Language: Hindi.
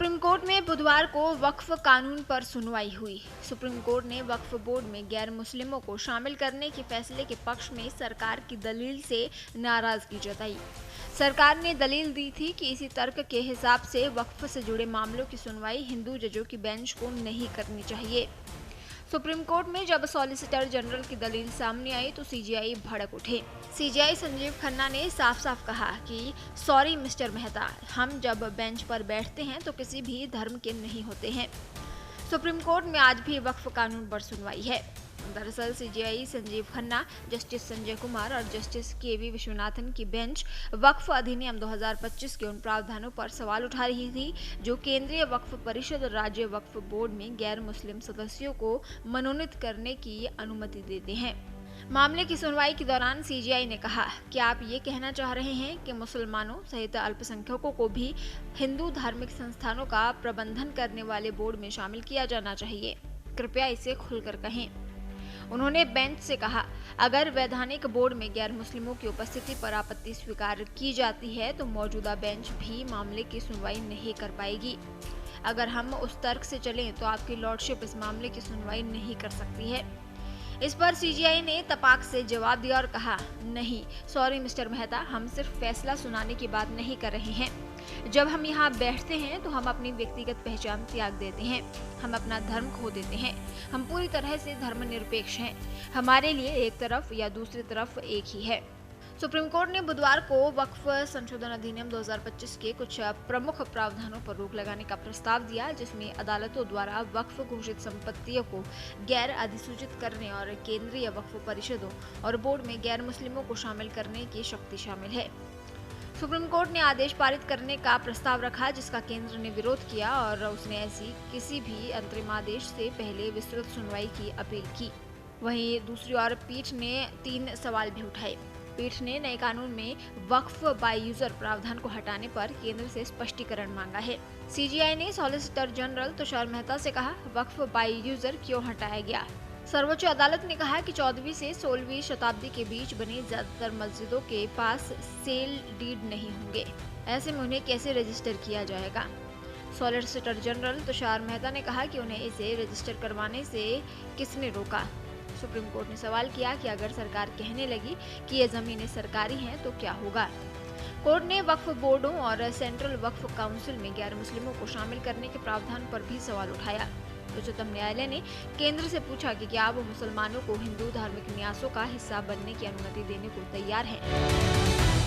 सुप्रीम कोर्ट में बुधवार को वक्फ कानून पर सुनवाई हुई। सुप्रीम कोर्ट ने वक्फ बोर्ड में गैर मुस्लिमों को शामिल करने के फैसले के पक्ष में सरकार की दलील से नाराजगी जताई। सरकार ने दलील दी थी कि इसी तर्क के हिसाब से वक्फ से जुड़े मामलों की सुनवाई हिंदू जजों की बेंच को नहीं करनी चाहिए। सुप्रीम कोर्ट में जब सॉलिसिटर जनरल की दलील सामने आई तो सीजेआई भड़क उठे। सीजेआई संजीव खन्ना ने साफ साफ कहा कि सॉरी मिस्टर मेहता, हम जब बेंच पर बैठते हैं तो किसी भी धर्म के नहीं होते हैं। सुप्रीम कोर्ट में आज भी वक्फ कानून पर सुनवाई है। दरअसल सीजेआई संजीव खन्ना, जस्टिस संजय कुमार और जस्टिस केवी विश्वनाथन की बेंच वक्फ अधिनियम 2025 के उन प्रावधानों पर सवाल उठा रही थी जो केंद्रीय वक्फ परिषद और राज्य वक्फ बोर्ड में गैर मुस्लिम सदस्यों को मनोनीत करने की अनुमति देते हैं। मामले की सुनवाई के दौरान सीजेआई ने कहा कि आप ये कहना चाह रहे हैं कि मुसलमानों सहित अल्पसंख्यकों को भी हिंदू धार्मिक संस्थानों का प्रबंधन करने वाले बोर्ड में शामिल किया जाना चाहिए। कृपया इसे खुलकर कहें। उन्होंने बेंच से कहा, अगर वैधानिक बोर्ड में गैर मुस्लिमों की उपस्थिति पर आपत्ति स्वीकार की जाती है तो मौजूदा बेंच भी मामले की सुनवाई नहीं कर पाएगी। अगर हम उस तर्क से चलें तो आपकी लॉर्डशिप इस मामले की सुनवाई नहीं कर सकती है। इस पर सीजेआई ने तपाक से जवाब दिया और कहा, नहीं सॉरी मिस्टर मेहता, हम सिर्फ फैसला सुनाने की बात नहीं कर रहे हैं। जब हम यहाँ बैठते हैं तो हम अपनी व्यक्तिगत पहचान त्याग देते हैं, हम अपना धर्म खो देते हैं। हम पूरी तरह से धर्मनिरपेक्ष हैं। हमारे लिए एक तरफ या दूसरी तरफ एक ही है। सुप्रीम कोर्ट ने बुधवार को वक्फ संशोधन अधिनियम 2025 के कुछ प्रमुख प्रावधानों पर रोक लगाने का प्रस्ताव दिया, जिसमें अदालतों द्वारा वक्फ घोषित संपत्तियों को गैर अधिसूचित करने और केंद्रीय वक्फ परिषदों और बोर्ड में गैर मुस्लिमों को शामिल करने की शक्ति शामिल है। सुप्रीम कोर्ट ने आदेश पारित करने का प्रस्ताव रखा, जिसका केंद्र ने विरोध किया और उसने ऐसी किसी भी अंतरिम आदेश से पहले विस्तृत सुनवाई की अपील की। वहीं दूसरी ओर पीठ ने 3 सवाल भी उठाए। पीठ ने नए कानून में वक्फ बाय यूजर प्रावधान को हटाने पर केंद्र से स्पष्टीकरण मांगा है। सीजेआई ने सॉलिसिटर जनरल तुषार मेहता से कहा, वक्फ बाय यूजर क्यों हटाया गया। सर्वोच्च अदालत ने कहा कि 14वीं से 16वीं शताब्दी के बीच बनी ज्यादातर मस्जिदों के पास सेल डीड नहीं होंगे, ऐसे में उन्हें कैसे रजिस्टर किया जाएगा। सॉलिसिटर जनरल तुषार मेहता ने कहा कि उन्हें इसे रजिस्टर करवाने से किसने रोका। सुप्रीम कोर्ट ने सवाल किया कि अगर सरकार कहने लगी कि ये जमीनें सरकारी हैं तो क्या होगा। कोर्ट ने वक्फ बोर्डों और सेंट्रल वक्फ काउंसिल में गैर मुस्लिमों को शामिल करने के प्रावधान पर भी सवाल उठाया। उच्चतम न्यायालय ने केंद्र से पूछा कि क्या वो मुसलमानों को हिंदू धार्मिक न्यासों का हिस्सा बनने की अनुमति देने को तैयार हैं।